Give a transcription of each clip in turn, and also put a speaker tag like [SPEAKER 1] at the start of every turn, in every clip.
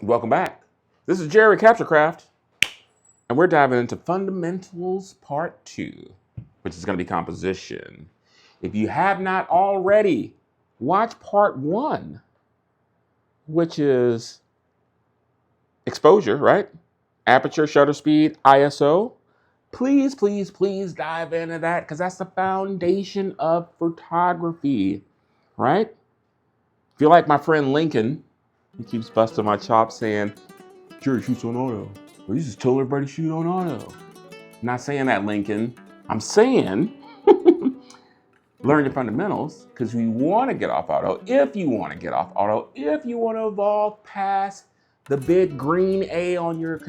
[SPEAKER 1] Welcome back. This is Jerry Capturecraft, and we're diving into Fundamentals Part 2, which is going to be composition. If you have not already, watch Part 1, which is exposure, right? Aperture, shutter speed, ISO. Please, please, please dive into that because that's the foundation of photography, right? If you're like my friend Lincoln, he keeps busting my chops saying, Jerry shoots on auto. Well, you just told everybody to shoot on auto. I'm not saying that, Lincoln. I'm saying learn your fundamentals because we want to get off auto. If you want to get off auto, if you want to evolve past the big green A on your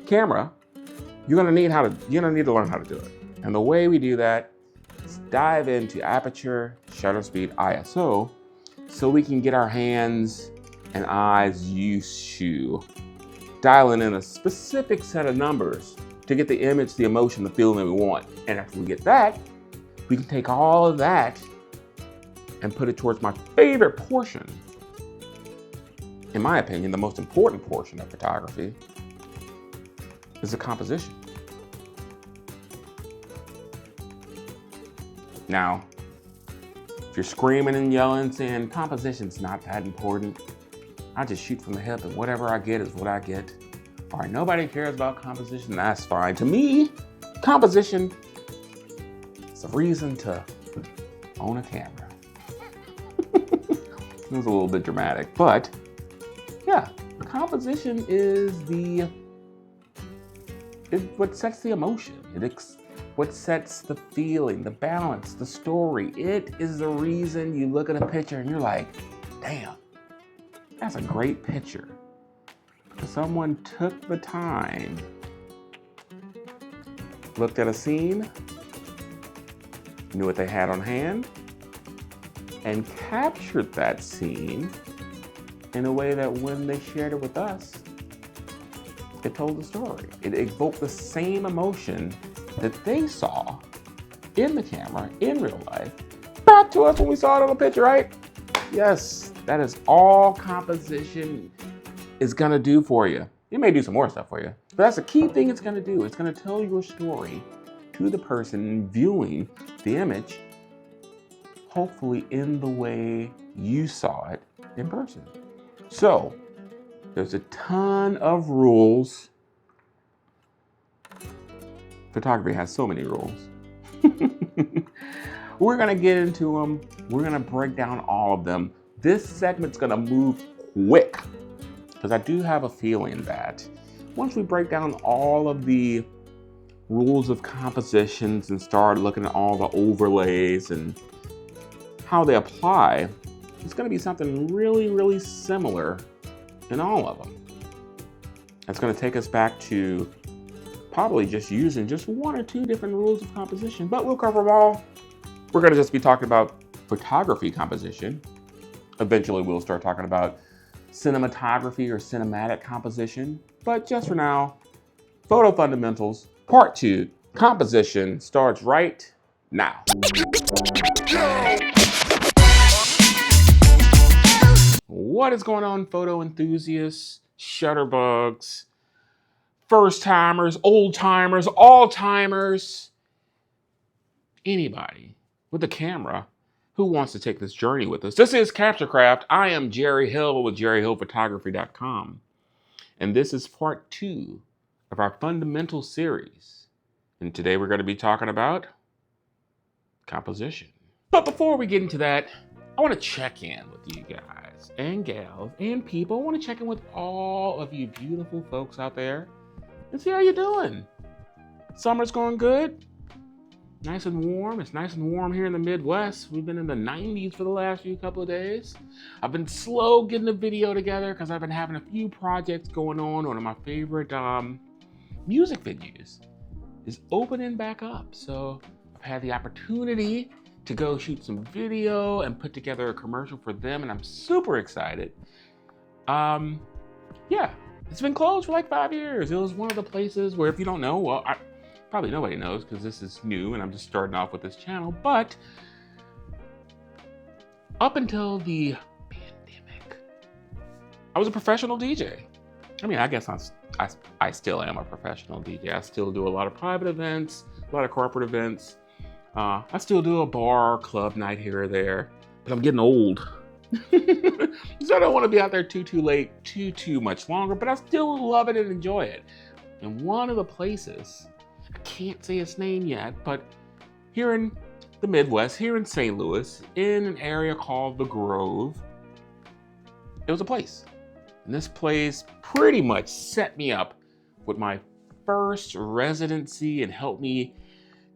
[SPEAKER 1] camera, you're gonna need to learn how to do it. And the way we do that is dive into aperture, shutter speed, ISO, so we can get our hands and eyes used to dialing in a specific set of numbers to get the image, the emotion, the feeling that we want. And after we get that, we can take all of that and put it towards my favorite portion. In my opinion, the most important portion of photography is the composition. Now, if you're screaming and yelling, saying composition's not that important, I just shoot from the hip and whatever I get is what I get. All right, nobody cares about composition, that's fine. To me, composition is a reason to own a camera. It was a little bit dramatic, but yeah, composition is what sets the emotion. What sets the feeling, the balance, the story. It is the reason you look at a picture and you're like, damn, that's a great picture. Because someone took the time, looked at a scene, knew what they had on hand, and captured that scene in a way that when they shared it with us, it told the story. It evoked the same emotion that they saw in the camera, in real life, back to us when we saw it on the picture, right? Yes, that is all composition is gonna do for you. It may do some more stuff for you, but that's the key thing it's gonna do. It's gonna tell your story to the person viewing the image, hopefully in the way you saw it in person. So, there's a ton of rules. Photography has so many rules. We're gonna get into them. We're gonna break down all of them. This segment's gonna move quick because I do have a feeling that once we break down all of the rules of compositions and start looking at all the overlays and how they apply, it's gonna be something really, really similar in all of them. It's gonna take us back to probably just using just one or two different rules of composition, but we'll cover them all. We're gonna just be talking about photography composition. Eventually we'll start talking about cinematography or cinematic composition, but just for now, Photo Fundamentals Part 2, composition starts right now. What is going on, photo enthusiasts, shutterbugs, first timers, old timers, all timers, anybody with a camera who wants to take this journey with us. This is Capturecraft. I am Jerry Hill with jerryhillphotography.com. And this is part 2 of our fundamental series. And today we're going to be talking about composition. But before we get into that, I want to check in with you guys and gals and people. I want to check in with all of you beautiful folks out there and see how you're doing. Summer's going good. Nice and warm. It's nice and warm here in the Midwest. We've been in the 90s for the last couple of days. I've been slow getting the video together because I've been having a few projects going on. One of my favorite music venues is opening back up. So I've had the opportunity to go shoot some video and put together a commercial for them, and I'm super excited. Yeah, it's been closed for like 5 years. It was one of the places where, if you don't know, well, probably nobody knows because this is new and I'm just starting off with this channel, but up until the pandemic, I was a professional DJ. I mean, I guess I still am a professional DJ. I still do a lot of private events, a lot of corporate events. I still do a bar, club night here or there, but I'm getting old. So I don't want to be out there too late, too much longer, but I still love it and enjoy it. And one of the places, I can't say its name yet, but here in the Midwest, here in St. Louis, in an area called The Grove, it was a place. And this place pretty much set me up with my first residency and helped me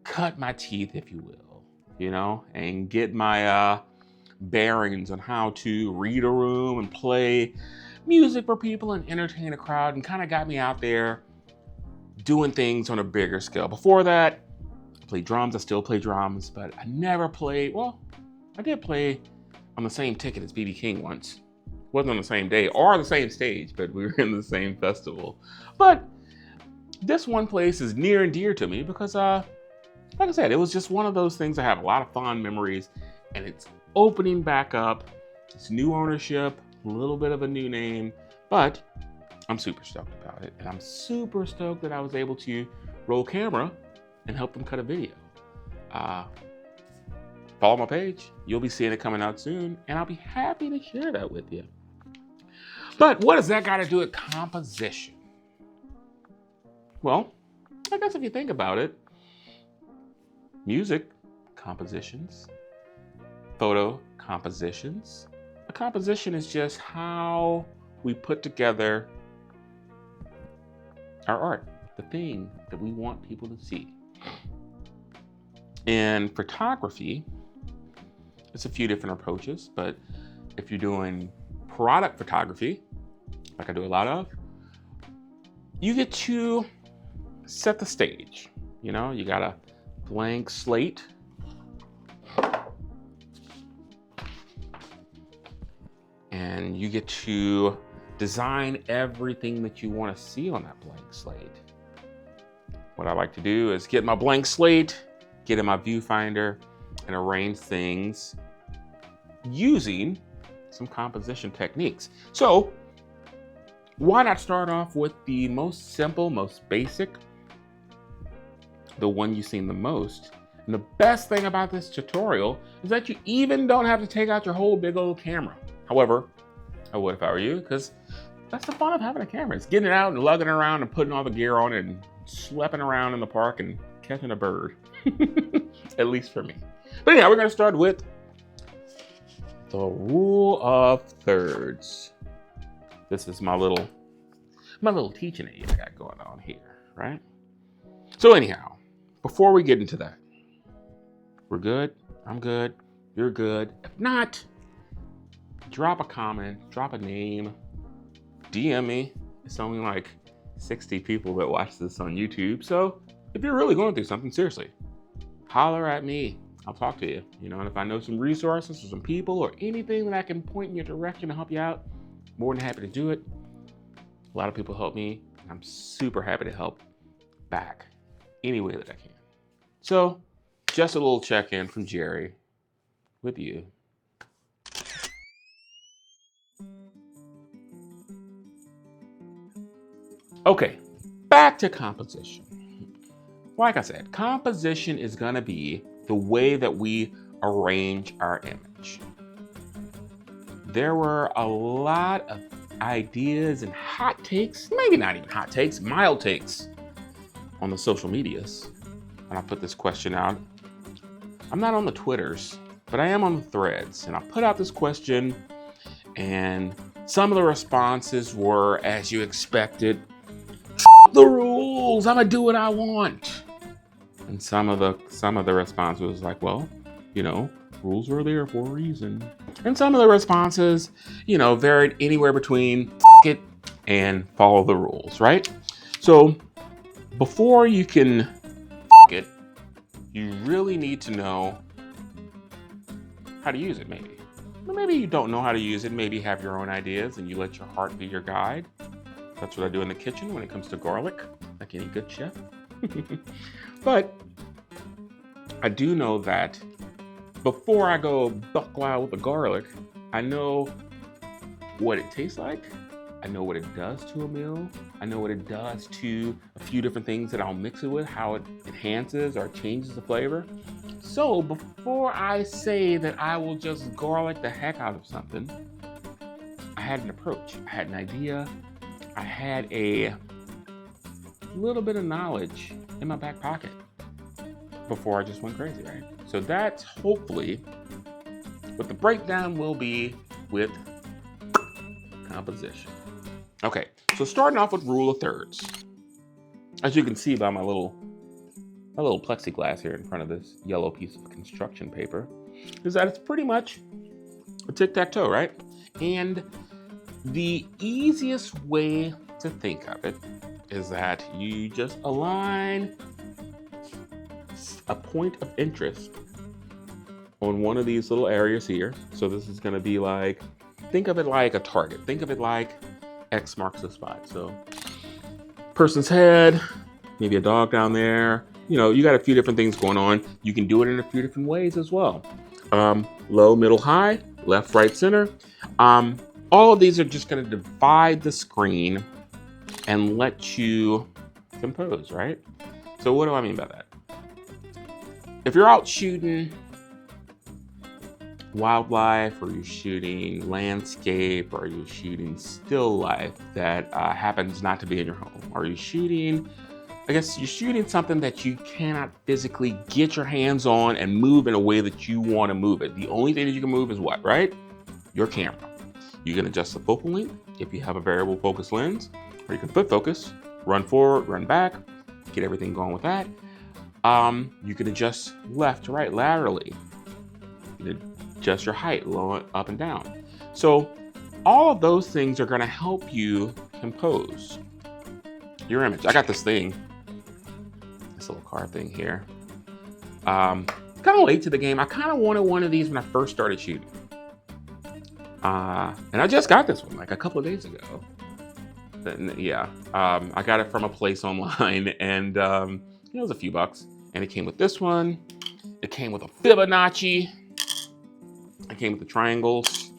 [SPEAKER 1] cut my teeth, if you will, and get my bearings on how to read a room and play music for people and entertain a crowd, and kind of got me out there doing things on a bigger scale. Before that, I played drums. I still play drums, but I never played, I did play on the same ticket as B.B. King once. Wasn't on the same day or the same stage, but we were in the same festival. But this one place is near and dear to me because, like I said, it was just one of those things I have a lot of fond memories, and it's opening back up. It's new ownership, a little bit of a new name, but I'm super stoked about it. And I'm super stoked that I was able to roll camera and help them cut a video. Follow my page. You'll be seeing it coming out soon, and I'll be happy to share that with you. But what does that got to do with composition? Well, I guess if you think about it, music compositions, photo compositions. A composition is just how we put together our art, the thing that we want people to see. In photography, it's a few different approaches, but if you're doing product photography, like I do a lot of, you get to set the stage. You got a blank slate. And you get to design everything that you want to see on that blank slate. What I like to do is get my blank slate, get in my viewfinder, and arrange things using some composition techniques. So why not start off with the most simple, most basic, the one you've seen the most. And the best thing about this tutorial is that you even don't have to take out your whole big old camera. However, I would if I were you, because that's the fun of having a camera. It's getting it out and lugging it around and putting all the gear on it and schlepping around in the park and catching a bird. At least for me. But anyhow, we're gonna start with the rule of thirds. This is my little teaching aid I got going on here, right? So anyhow, before we get into that, we're good, I'm good, you're good. If not, drop a comment, drop a name, DM me. It's only like 60 people that watch this on YouTube. So if you're really going through something, seriously, holler at me. I'll talk to you, and if I know some resources or some people or anything that I can point in your direction to help you out, more than happy to do it. A lot of people help me, and I'm super happy to help back any way that I can. So just a little check-in from Jerry with you. Okay, back to composition. Like I said, composition is gonna be the way that we arrange our image. There were a lot of ideas and hot takes, maybe not even hot takes, mild takes on the social medias. And I put this question out. I'm not on the Twitters, but I am on the threads. And I put out this question, and some of the responses were, as you expected, the rules, I'm gonna do what I want. And some of the response was like, well, rules were there for a reason. And some of the responses, varied anywhere between it and follow the rules, right? So before you can it, you really need to know how to use it, maybe. Or maybe you don't know how to use it, maybe you have your own ideas and you let your heart be your guide. That's what I do in the kitchen when it comes to garlic, like any good chef. But I do know that before I go buck wild with the garlic, I know what it tastes like I know what it does to a meal. I know what it does to a few different things that I'll mix it with, how it enhances or changes the flavor. So before I say that I will just garlic the heck out of something, I had an approach. I had an idea. I had a little bit of knowledge in my back pocket before I just went crazy, right? So that's hopefully what the breakdown will be with composition. Okay, so starting off with rule of thirds. As you can see by my little plexiglass here in front of this yellow piece of construction paper, is that it's pretty much a tic-tac-toe, right? And the easiest way to think of it is that you just align a point of interest on one of these little areas here. So this is going to be like, think of it like a target. Think of it like X marks the spot. So person's head, maybe a dog down there. You know, you got a few different things going on. You can do it in a few different ways as well. Low, middle, high, left, right, center. All of these are just going to divide the screen and let you compose, right? So what do I mean by that? If you're out shooting wildlife, or you're shooting landscape, or you're shooting still life that happens not to be in your home, or you're shooting, I guess you're shooting something that you cannot physically get your hands on and move in a way that you want to move it. The only thing that you can move is what, right? Your camera. You can adjust the focal length if you have a variable focus lens, or you can flip focus, run forward, run back, get everything going with that. You can adjust left to right laterally. You can adjust your height, low, up and down. So all of those things are going to help you compose your image. I got this thing, this little card thing here. Kind of late to the game. I kind of wanted one of these when I first started shooting. And I just got this one like a couple of days ago. Yeah, I got it from a place online, and it was a few bucks. And it came with this one. It came with a Fibonacci. It came with the triangles.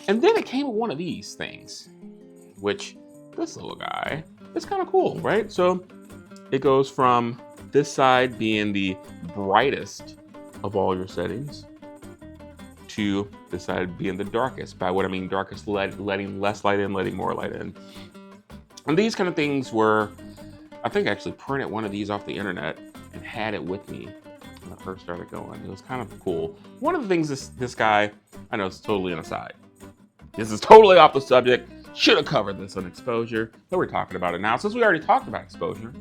[SPEAKER 1] And then it came with one of these things, which this little guy is kind of cool, right? So it goes from this side being the brightest of all your settings to this side being the darkest. By what I mean darkest, letting less light in, letting more light in. And these kind of things were, I think I actually printed one of these off the internet and had it with me when I first started going. It was kind of cool. One of the things this guy, I know it's totally an aside. This is totally off the subject. Should have covered this on exposure, but we're talking about it now. Since we already talked about exposure,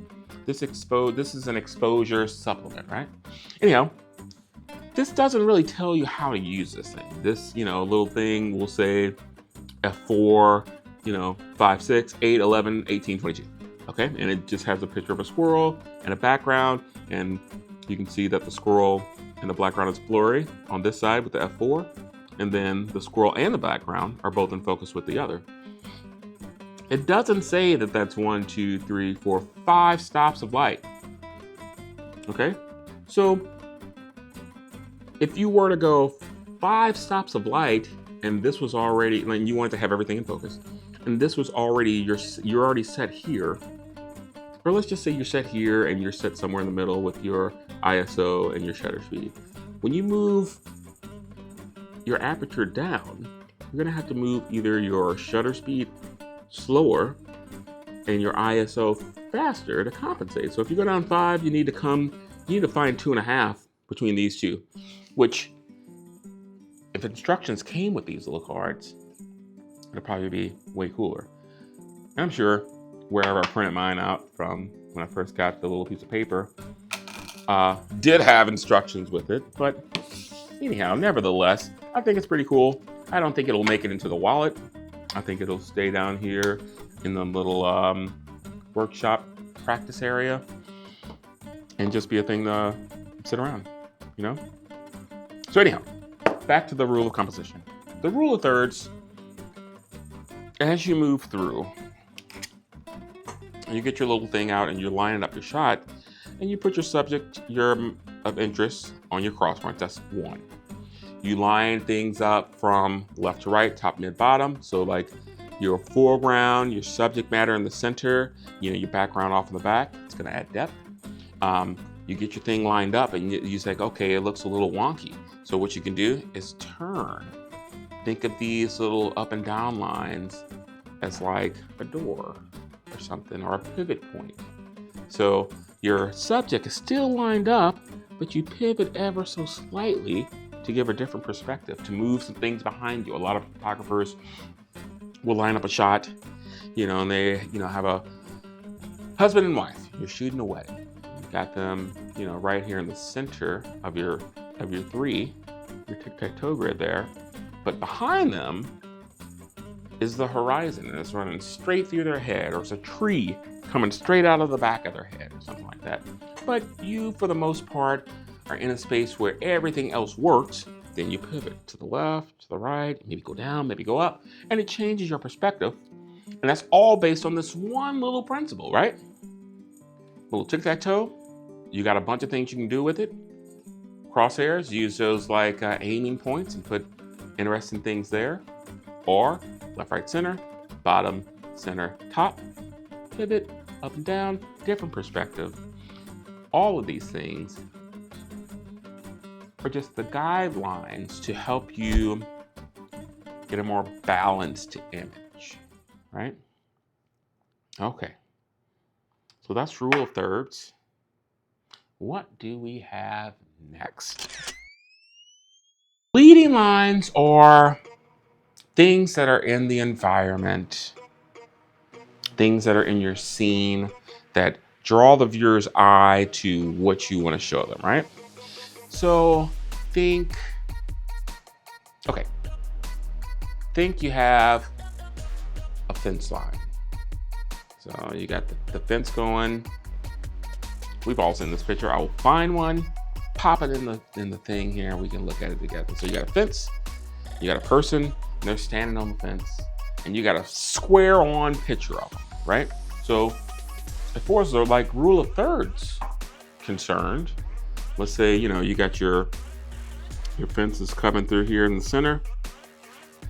[SPEAKER 1] this is an exposure supplement, right? Anyhow, this doesn't really tell you how to use this thing. This, little thing will say F4, 5, 6, 8, 11, 18, 22. Okay, and it just has a picture of a squirrel and a background, and you can see that the squirrel and the background is blurry on this side with the F4, and then the squirrel and the background are both in focus with the other. It doesn't say that that's 1, 2, 3, 4, 5 stops of light. Okay, so if you were to go 5 stops of light, and this was already, and you wanted to have everything in focus, and this was already, you're already set here, or let's just say you're set here and you're set somewhere in the middle with your ISO and your shutter speed. When you move your aperture down, you're gonna have to move either your shutter speed slower and your ISO faster to compensate. So if you go down 5, you need to find 2.5 between these two, which if instructions came with these little cards, it'd probably be way cooler. And I'm sure wherever I printed mine out from when I first got the little piece of paper, did have instructions with it. But anyhow, nevertheless, I think it's pretty cool. I don't think it'll make it into the wallet. I think it'll stay down here in the little workshop practice area and just be a thing to sit around, So anyhow, back to the rule of composition. The rule of thirds, as you move through, you get your little thing out and you're lining up your shot, and you put your subject of interest on your cross points. That's 1. You line things up from left to right, top, mid, bottom. So like your foreground, your subject matter in the center, your background off in the back. It's going to add depth. You get your thing lined up and you say, okay, it looks a little wonky. So what you can do is turn. Think of these little up and down lines as like a door or something, or a pivot point. So your subject is still lined up, but you pivot ever so slightly to give a different perspective, to move some things behind you. A lot of photographers will line up a shot, and they, have a husband and wife. You're shooting a wedding. You got them, right here in the center of your three, your tic-tac-toe grid there. But behind them is the horizon, and it's running straight through their head, or it's a tree coming straight out of the back of their head, or something like that. But you, for the most part, are in a space where everything else works. Then you pivot to the left, to the right, maybe go down, maybe go up, and it changes your perspective. And that's all based on this one little principle, right? Little tic-tac-toe. You got a bunch of things you can do with it. Crosshairs, use those like aiming points and put interesting things there. Or left, right, center, bottom, center, top, pivot, up and down, different perspective. All of these things are just the guidelines to help you get a more balanced image, right? Okay, so that's rule of thirds. What do we have next? Leading lines are things that are in the environment, things that are in your scene that draw the viewer's eye to what you want to show them, right? So think you have a fence line. So you got the fence going. We've all seen this picture. I will find one, pop it in the thing here, we can look at it together. So you got a fence, you got a person, and they're standing on the fence, and you got a square on picture of them, right? So as far as the like rule of thirds concerned, let's say, you got your fence is coming through here in the center.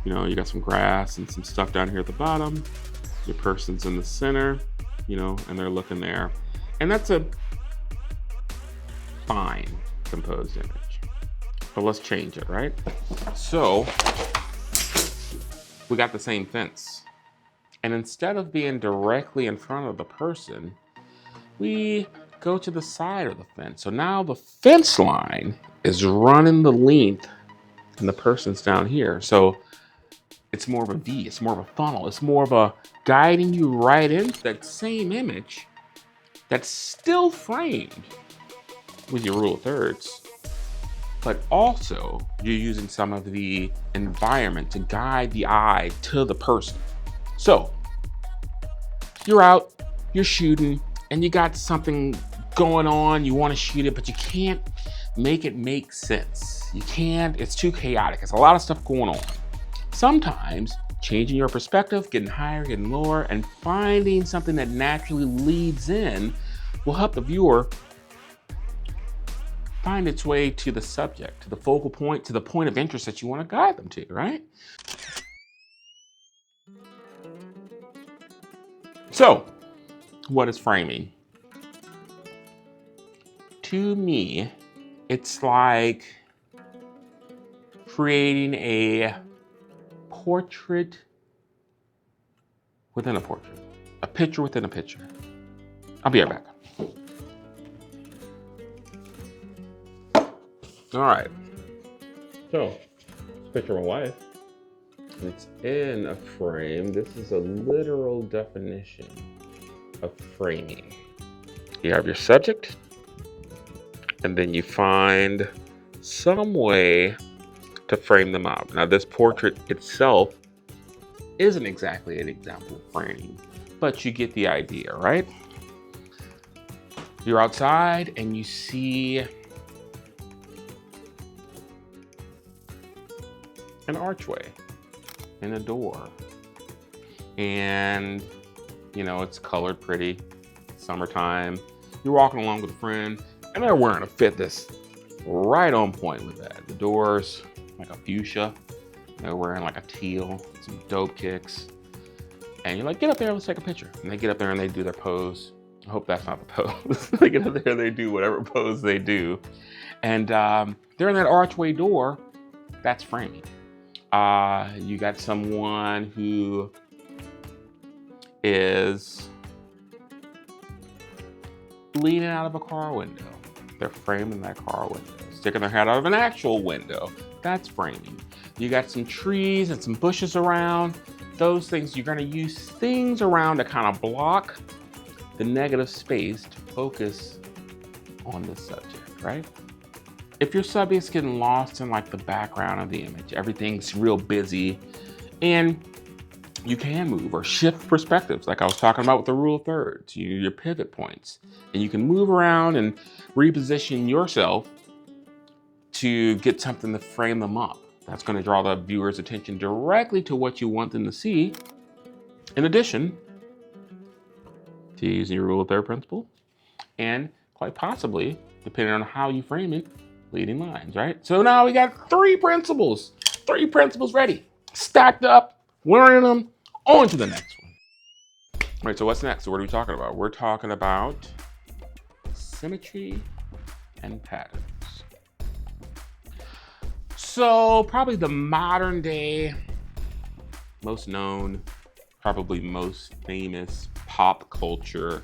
[SPEAKER 1] You got some grass and some stuff down here at the bottom. Your person's in the center, and they're looking there. And that's a fine composed image. But let's change it, right? So we got the same fence. And instead of being directly in front of the person, we go to the side of the fence. So now the fence line is running the length and the person's down here. So it's more of a V, it's more of a funnel, it's more of a guiding you right into that same image that's still framed with your rule of thirds, but also you're using some of the environment to guide the eye to the person. So you're out, you're shooting, and you got something going on, you want to shoot it, but you can't make it make sense. You can't, it's too chaotic. It's a lot of stuff going on. Sometimes changing your perspective, getting higher, getting lower, and finding something that naturally leads in will help the viewer find its way to the subject, to the focal point, to the point of interest that you want to guide them to, right? So, what is framing? To me, it's like creating a portrait within a portrait, a picture within a picture. I'll be right back. All right, so this picture of my wife, it's in a frame. This is a literal definition of framing. You have your subject, and then you find some way to frame them out. Now, this portrait itself isn't exactly an example of framing, but you get the idea, right? You're outside and you see an archway and a door, and it's colored pretty, summertime. You're walking along with a friend and they're wearing a fit that's right on point with that. The door's like a fuchsia, they're wearing like a teal, some dope kicks. And you're like, get up there, let's take a picture. And they get up there and they do their pose. I hope that's not the pose. They get up there, they do whatever pose they do. And they're in that archway door, that's framing. You got someone who is leaning out of a car window. They're framing that car window. Sticking their head out of an actual window, that's framing. You got some trees and some bushes around. Those things, you're gonna use things around to kind of block the negative space to focus on the subject, right? If your subject's getting lost in like the background of the image, everything's real busy, and you can move or shift perspectives, like I was talking about with the rule of thirds, your pivot points, and you can move around and reposition yourself to get something to frame them up. That's going to draw the viewer's attention directly to what you want them to see. In addition to using your rule of third principle, and quite possibly, depending on how you frame it, leading lines, right? So now we got three principles ready, stacked up, learning them, on to the next one. All right, so what's next? So what are we talking about? We're talking about symmetry and patterns. So probably the modern day, most known, probably most famous pop culture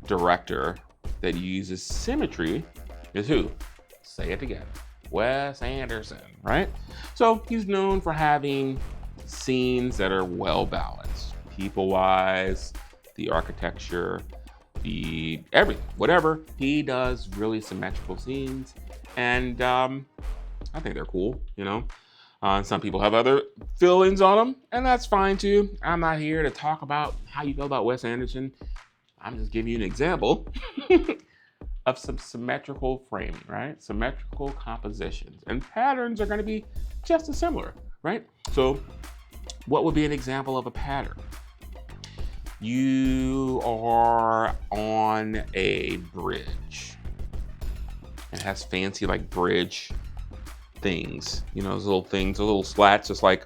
[SPEAKER 1] director that uses symmetry is who? Say it together. Wes Anderson, right? So he's known for having scenes that are well balanced, people-wise, the architecture, the everything, whatever. He does really symmetrical scenes, and I think they're cool, you know. Some people have other feelings on them, and that's fine too. I'm not here to talk about how you feel about Wes Anderson. I'm just giving you an example of some symmetrical framing, right? Symmetrical compositions, and patterns are going to be just as similar, right? So what would be an example of a pattern? You are on a bridge. It has fancy like bridge things, you know, those little things, those little slats, just like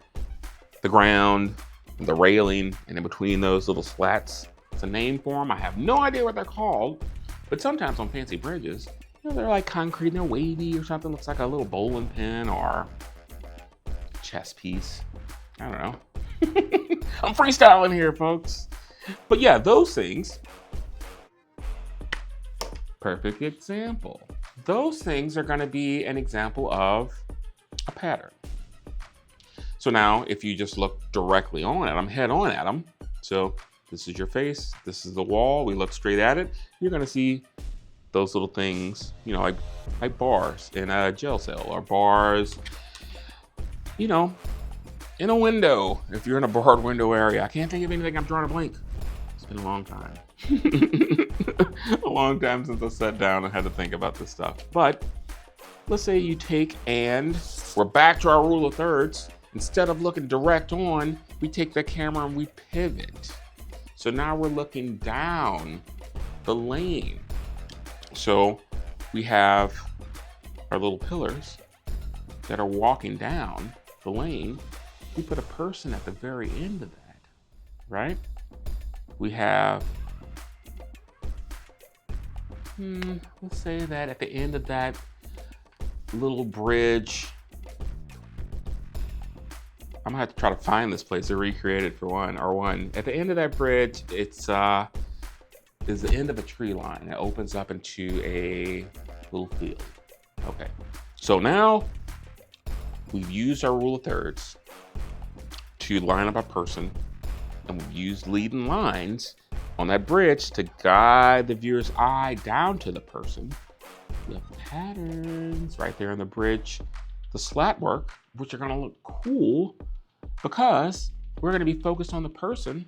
[SPEAKER 1] the ground, the railing, and in between those little slats. It's a name for them. I have no idea what they're called, but sometimes on fancy bridges, you know, they're like concrete and they're wavy or something. Looks like a little bowling pin or chess piece. I don't know. I'm freestyling here, folks. But yeah, those things, perfect example. Those things are going to be an example of a pattern. So now if you just look directly on at them, head on at them, so this is your face, this is the wall, we look straight at it, you're going to see those little things, you know, like bars in a jail cell, or bars, you know, in a window, if you're in a barred window area. I can't think of anything, I'm drawing a blank. It's been a long time. A long time since I sat down and had to think about this stuff. But let's say you take, and we're back to our rule of thirds. Instead of looking direct on, we take the camera and we pivot. So now we're looking down the lane. So we have our little pillars that are walking down the lane. We put a person at the very end of that, right? We have, let's say that at the end of that little bridge, I'm gonna have to try to find this place to recreate it for one. At the end of that bridge, it's is the end of a tree line that opens up into a little field. Okay, so now we've used our rule of thirds to line up a person, and we've used leading lines on that bridge to guide the viewer's eye down to the person. We have patterns right there on the bridge, the slat work, which are gonna look cool because we're gonna be focused on the person,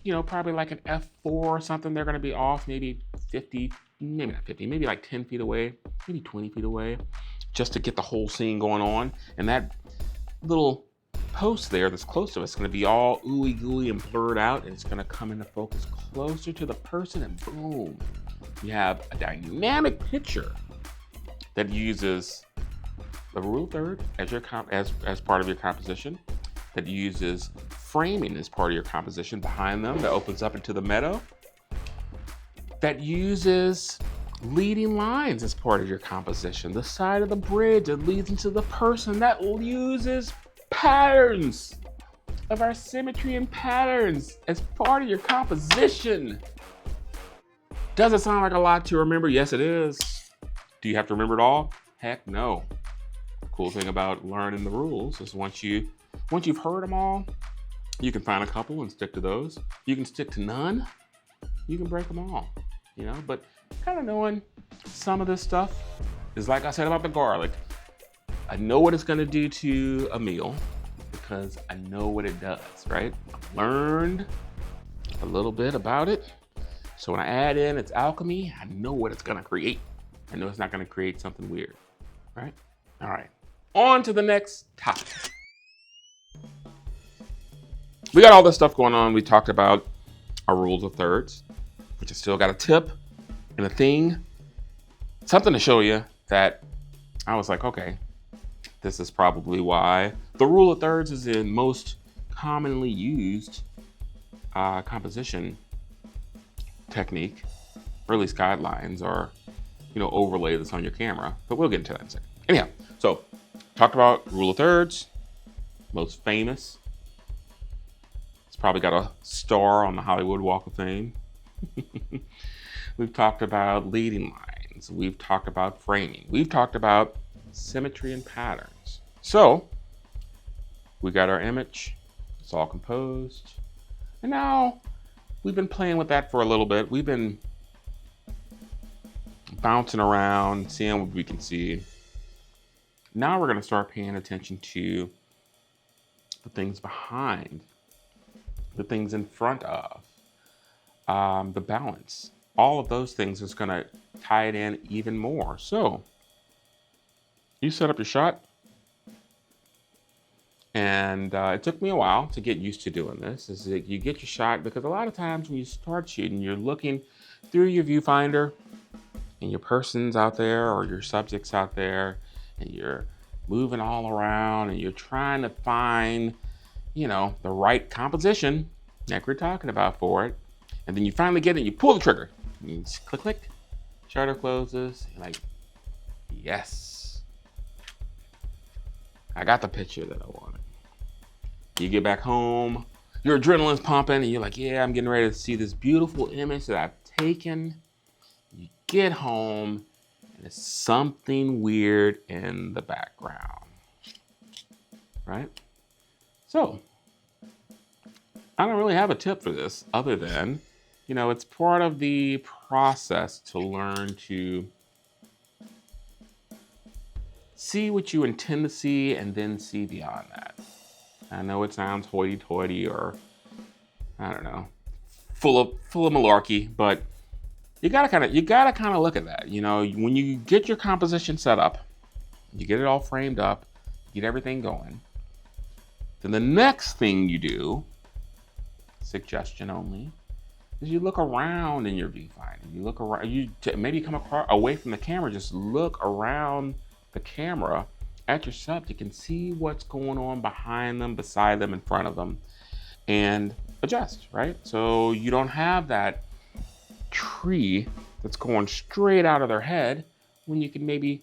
[SPEAKER 1] you know, probably like an F4 or something. They're gonna be off maybe 50, maybe not 50, maybe like 10 feet away, maybe 20 feet away, just to get the whole scene going on. And that little post there that's close to us is going to be all ooey gooey and blurred out, and it's going to come into focus closer to the person, and boom, you have a dynamic picture that uses the rule of third as your as part of your composition, that uses framing as part of your composition behind them that opens up into the meadow, that uses leading lines as part of your composition, the side of the bridge that leads into the person, that uses patterns of our symmetry and patterns as part of your composition. Does it sound like a lot to remember? Yes, it is. Do you have to remember it all? Heck no. The cool thing about learning the rules is once you've heard them all, you can find a couple and stick to those. You can stick to none. You can break them all, but kind of knowing some of this stuff is like I said about the garlic. I know what it's going to do to a meal because I know what it does, right? I learned a little bit about it. So when I add in its alchemy, I know what it's going to create. I know it's not going to create something weird, right? All right, on to the next topic. We got all this stuff going on. We talked about our rules of thirds, which has still got a tip and a thing, something to show you that I was like, okay, this is probably why the rule of thirds is in most commonly used composition technique, or at least guidelines, or overlay this on your camera, but we'll get into that in a second. Anyhow, so talked about rule of thirds, most famous. It's probably got a star on the Hollywood Walk of Fame. We've talked about leading lines. We've talked about framing. We've talked about symmetry and patterns. So we got our image. It's all composed. And now we've been playing with that for a little bit. We've been bouncing around, seeing what we can see. Now we're going to start paying attention to the things behind, the things in front of, the balance. All of those things is going to tie it in even more. So you set up your shot. And it took me a while to get used to doing this. Is that you get your shot, because a lot of times when you start shooting, you're looking through your viewfinder and your person's out there or your subject's out there, and you're moving all around and you're trying to find, the right composition like we're talking about for it. And then you finally get it, you pull the trigger. You just click, click, shutter closes. You're like, yes, I got the picture that I wanted. You get back home, your adrenaline's pumping, and you're like, yeah, I'm getting ready to see this beautiful image that I've taken. You get home, and there's something weird in the background, right? So, I don't really have a tip for this other than, it's part of the process to learn to see what you intend to see and then see beyond that. I know it sounds hoity-toity or, I don't know, full of malarkey, but you gotta kind of look at that. When you get your composition set up, you get it all framed up, get everything going, then the next thing you do, suggestion only, is you look around in your viewfinder. You look around. Maybe come away from the camera. Just look around the camera at your subject and see what's going on behind them, beside them, in front of them, and adjust. Right. So you don't have that tree that's going straight out of their head, when you can maybe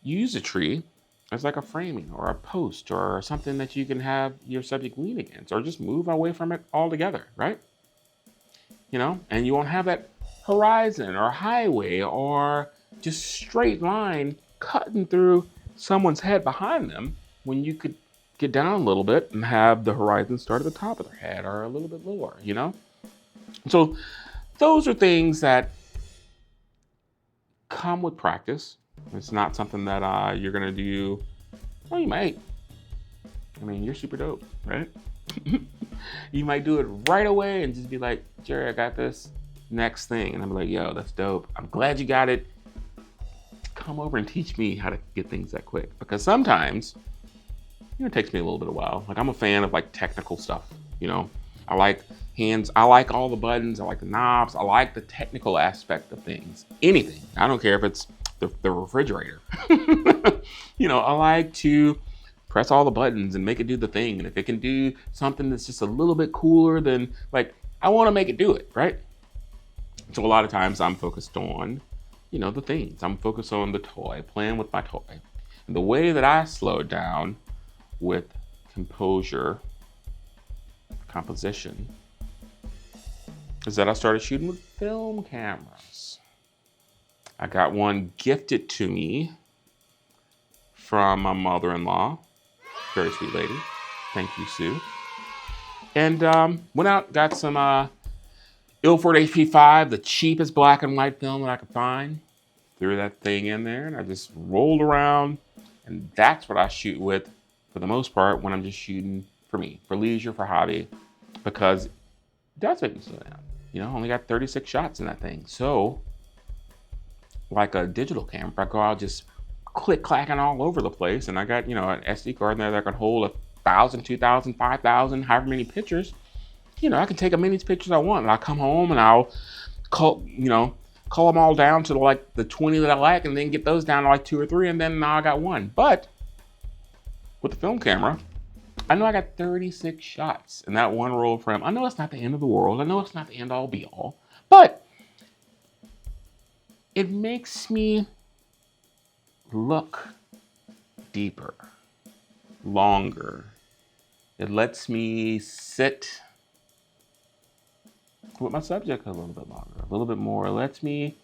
[SPEAKER 1] use a tree as like a framing or a post or something that you can have your subject lean against, or just move away from it altogether, right? And you won't have that horizon or highway or just straight line cutting through someone's head behind them, when you could get down a little bit and have the horizon start at the top of their head or a little bit lower, So those are things that come with practice. It's not something that you're going to do. Well, you might. I mean, you're super dope, right? You might do it right away and just be like, Jerry, I got this next thing. And I'm like, yo, that's dope. I'm glad you got it. Come over and teach me how to get things that quick. Because sometimes, it takes me a little bit of a while. Like, I'm a fan of like technical stuff. I like hands. I like all the buttons. I like the knobs. I like the technical aspect of things. Anything. I don't care if it's the refrigerator. I like to press all the buttons and make it do the thing. And if it can do something that's just a little bit cooler, then like, I want to make it do it, right? So a lot of times I'm focused on, the things. I'm focused on the toy, playing with my toy. And the way that I slow down with composure, composition, is that I started shooting with film cameras. I got one gifted to me from my mother-in-law, very sweet lady. Thank you, Sue. And went out, got some Ilford HP5, the cheapest black and white film that I could find. Threw that thing in there, and I just rolled around. And that's what I shoot with, for the most part, when I'm just shooting for me, for leisure, for hobby, because it does make me slow down. I only got 36 shots in that thing. So, like a digital camera, if I go out just click-clacking all over the place, and I got, an SD card in there that can hold 1,000, 2,000, 5,000, however many pictures, I can take as many pictures I want, and I'll come home and I'll call them all down to like the 20 that I like, and then get those down to like 2 or 3, and then now I got one. But with the film camera, I know I got 36 shots in that one roll frame. I know it's not the end of the world. I know it's not the end all be all, but it makes me look deeper, longer. It lets me sit with my subject a little bit longer, a little bit more. It lets me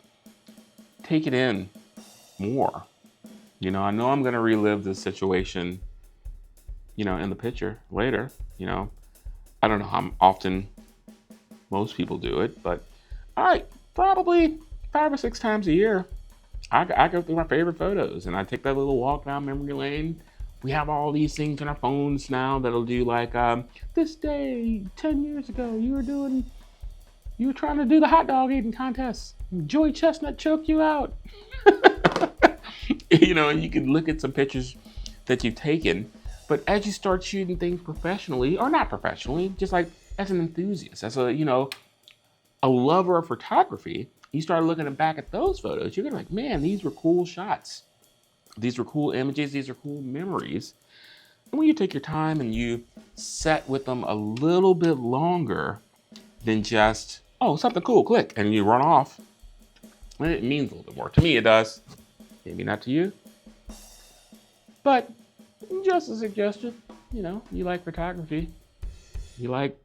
[SPEAKER 1] take it in more. I know I'm going to relive this situation, in the picture later. I don't know how often most people do it, but probably 5 or 6 times a year, I go through my favorite photos and I take that little walk down memory lane. We have all these things on our phones now that'll do like, this day 10 years ago, you were trying to do the hot dog eating contest. Joey Chestnut choked you out. And you can look at some pictures that you've taken, but as you start shooting things professionally, or not professionally, just like as an enthusiast, as a lover of photography, you start looking back at those photos, you're gonna be like, man, these were cool shots. These were cool images, these are cool memories. And when you take your time and you set with them a little bit longer than just, something cool, click, and you run off, it means a little bit more. To me, it does. Maybe not to you. But just a suggestion, you like photography. You like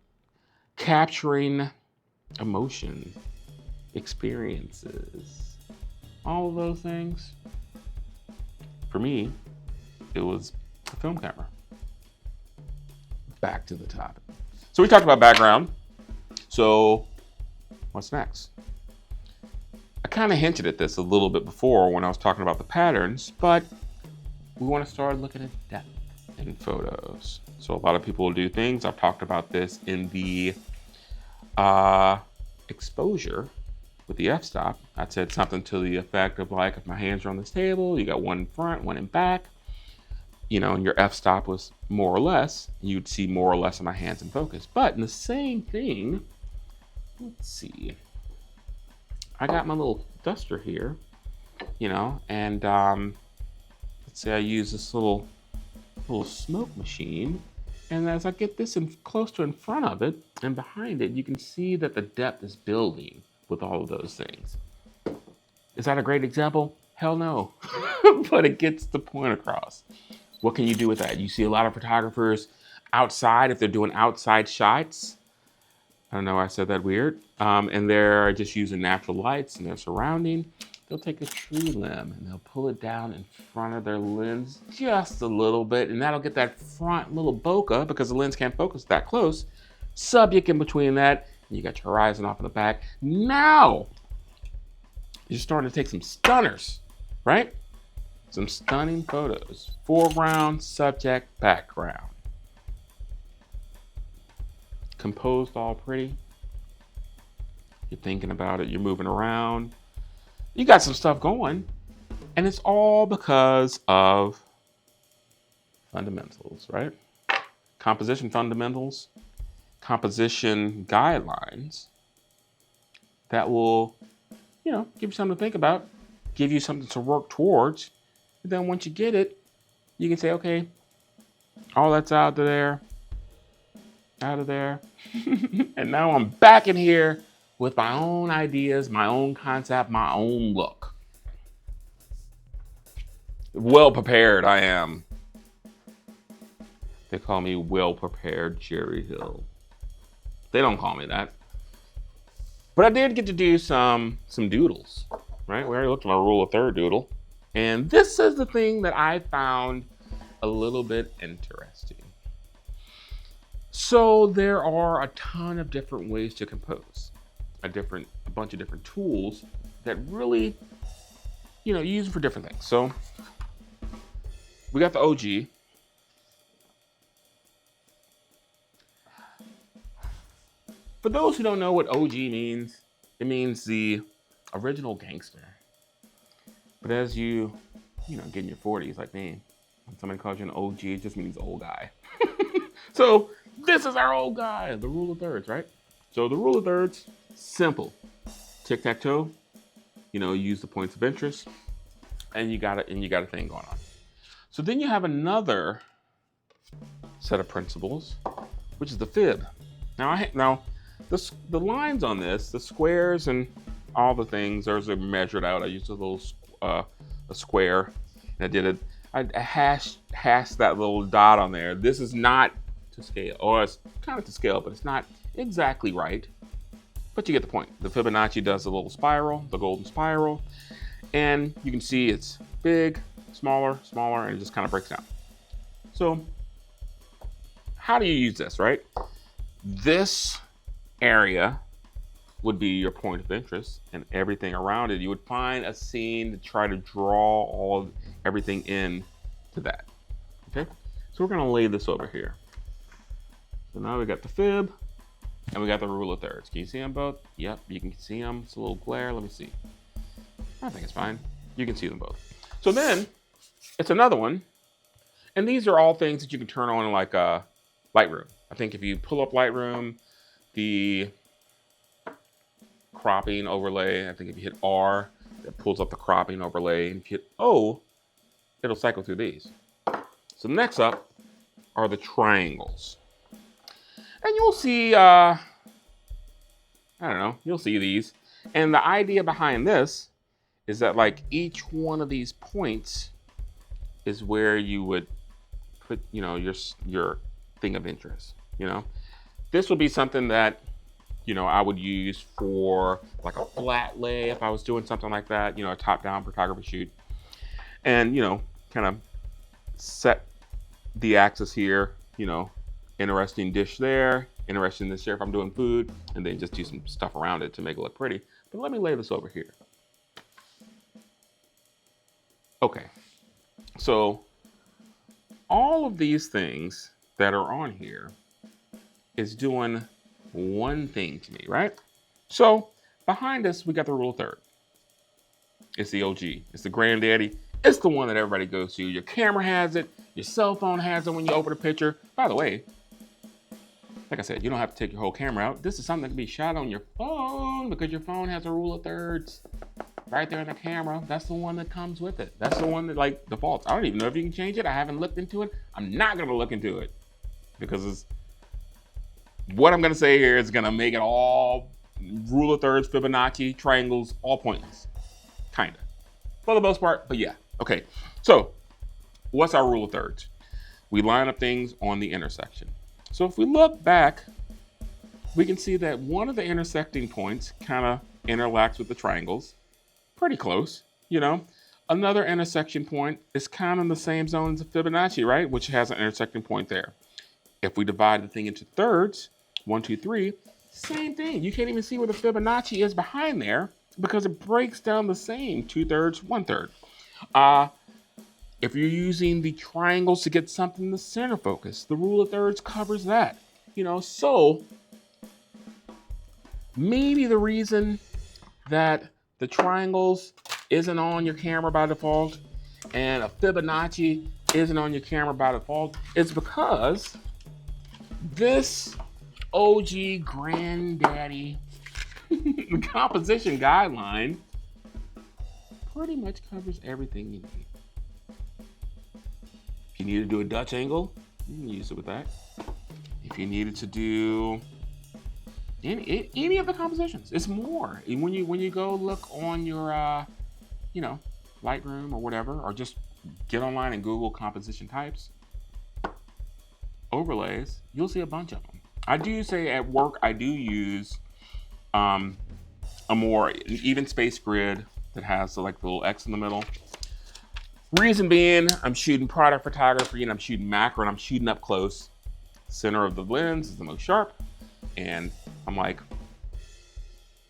[SPEAKER 1] capturing emotion, experiences, all of those things. For me, it was a film camera. Back to the topic. So we talked about background. So what's next? I kind of hinted at this a little bit before when I was talking about the patterns, but we want to start looking at depth in photos. So a lot of people will do things. I've talked about this in the exposure with the f-stop. I said something to the effect of like, if my hands are on this table, you got one in front, one in back, and your f-stop was more or less, you'd see more or less of my hands in focus. But in the same thing, let's see, I got my little duster here, and let's say I use this little smoke machine, and as I get this close to in front of it and behind it, you can see that the depth is building with all of those things. Is that a great example? Hell no. But it gets the point across. What can you do with that? You see a lot of photographers outside, if they're doing outside shots. I don't know why I said that weird. And they're just using natural lights and their surrounding. They'll take a tree limb and they'll pull it down in front of their lens just a little bit, and that'll get that front little bokeh, because the lens can't focus that close. Subject in between that, and you got your horizon off in the back. Now, you're starting to take some stunners, right? Some stunning photos. Foreground, subject, background. Composed all pretty. You're thinking about it, you're moving around. You got some stuff going, and it's all because of fundamentals, right? Composition fundamentals, composition guidelines that will, give you something to think about, give you something to work towards. And then once you get it, you can say, okay, All that's out of there. And now I'm back in here with my own ideas, my own concept, my own look. Well prepared I am. They call me well prepared Jerry Hill. They don't call me that. But I did get to do some doodles, right? We already looked at my rule of third doodle. And this is the thing that I found a little bit interesting. So there are a ton of different ways to compose, a bunch of different tools that really, you use for different things. So we got the OG. For those who don't know what OG means, it means the original gangster. But as you get in your 40s like me, when somebody calls you an OG, it just means old guy. So this is our old guy, the rule of thirds, right? So the rule of thirds, simple. Tic-tac-toe, use the points of interest, and you got a thing going on. So then you have another set of principles, which is the fib. Now the lines on this, the squares and all the things, those are measured out. I used a square, and I hashed that little dot on there. This is not to scale, or it's kind of to scale, but it's not exactly right. But you get the point. The Fibonacci does a little spiral, the golden spiral, and you can see it's big, smaller, and it just kind of breaks down. So how do you use this, right? This area would be your point of interest, and everything around it, you would find a scene to try to draw everything in to that. Okay, so we're gonna lay this over here. So now we got the fib, and we got the rule of thirds. Can you see them both? Yep, you can see them. It's a little glare. Let me see. I think it's fine. You can see them both. So then it's another one, and these are all things that you can turn on in like Lightroom. I think if you pull up Lightroom, the cropping overlay, I think if you hit R, it pulls up the cropping overlay, and if you hit O, it'll cycle through these. So next up are the triangles. And you'll see, you'll see these. And the idea behind this is that like each one of these points is where you would put, your thing of interest, This would be something that, I would use for like a flat lay if I was doing something like that, a top-down photography shoot. And, kind of set the axis here, interesting dish there, interesting this here if I'm doing food, and then just do some stuff around it to make it look pretty. But let me lay this over here. Okay, so all of these things that are on here is doing one thing to me, right? So behind us, we got the rule of third. It's the OG, it's the granddaddy, it's the one that everybody goes to. Your camera has it, your cell phone has it when you open a picture. By the way, like I said, you don't have to take your whole camera out. This is something that can be shot on your phone because your phone has a rule of thirds right there in the camera. That's the one that comes with it. That's the one that like defaults. I don't even know if you can change it. I haven't looked into it. I'm not gonna look into it because what I'm gonna say here is gonna make it all rule of thirds, Fibonacci, triangles, all pointless. Kinda. For the most part, but yeah. Okay, so what's our rule of thirds? We line up things on the intersection. So if we look back, we can see that one of the intersecting points kind of interlacks with the triangles. Pretty close, Another intersection point is kind of in the same zone as the Fibonacci, right? Which has an intersecting point there. If we divide the thing into thirds, 1, 2, 3, same thing. You can't even see where the Fibonacci is behind there because it breaks down the same 2/3, 1/3. If you're using the triangles to get something in the center focus, the rule of thirds covers that. So maybe the reason that the triangles isn't on your camera by default and a Fibonacci isn't on your camera by default is because this OG granddaddy composition guideline pretty much covers everything you need. If you need to do a Dutch angle, You can use it with that. If you needed to do any of the compositions, it's more. When you go look on your Lightroom or whatever, or just get online and Google composition types, overlays, you'll see a bunch of them. I do say at work I do use a more even space grid that has like the little X in the middle. Reason being, I'm shooting product photography and I'm shooting macro and I'm shooting up close. Center of the lens is the most sharp, and I'm like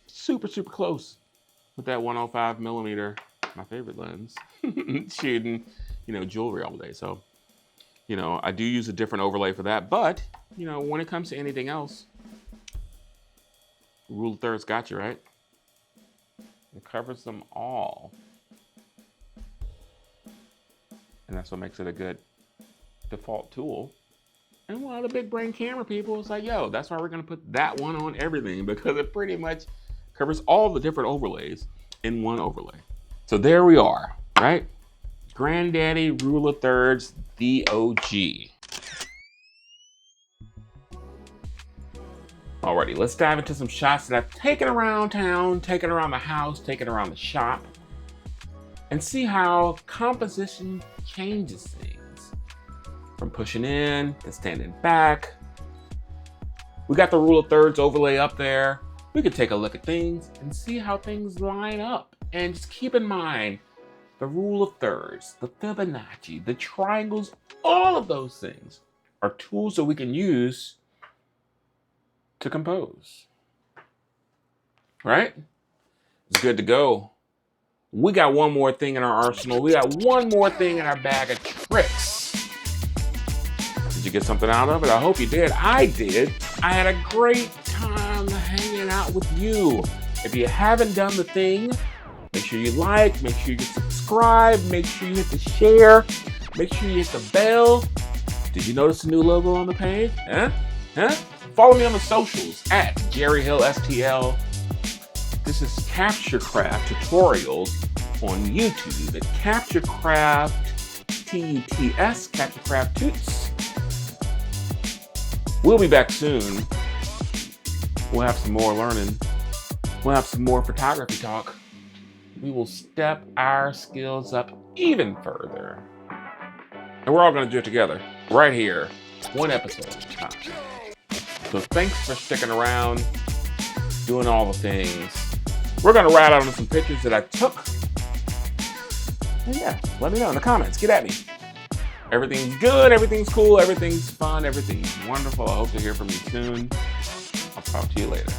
[SPEAKER 1] super close with that 105 millimeter, my favorite lens, shooting jewelry all day. So I do use a different overlay for that, but when it comes to anything else, rule of thirds got you, right? It covers them all, and that's what makes it a good default tool. And one of the big brain camera people is like, yo, that's why we're gonna put that one on everything, because it pretty much covers all the different overlays in one overlay. So there we are, right? Granddaddy rule of thirds, the OG. Alrighty, let's dive into some shots that I've taken around town, taken around the house, taken around the shop, and see how composition changes things. From pushing in to standing back. We got the rule of thirds overlay up there. We could take a look at things and see how things line up. And just keep in mind, the rule of thirds, the Fibonacci, the triangles, all of those things are tools that we can use to compose. Right? It's good to go. We got one more thing in our arsenal. We got one more thing in our bag of tricks. Did you get something out of it? I hope you did. I did. I had a great time hanging out with you. If you haven't done the thing, make sure you like, make sure you subscribe, make sure you hit the share, make sure you hit the bell. Did you notice the new logo on the page? Huh? Follow me on the socials at Jerry Hill STL. This is CaptureCraft tutorials on YouTube at CaptureCraft TUTS, CaptureCraft Toots. We'll be back soon. We'll have some more learning. We'll have some more photography talk. We will step our skills up even further. And we're all going to do it together, right here, one episode at a time. So thanks for sticking around, doing all the things. We're going to ride out on some pictures that I took. And yeah, let me know in the comments. Get at me. Everything's good, everything's cool, everything's fun, everything's wonderful. I hope to hear from you soon. I'll talk to you later.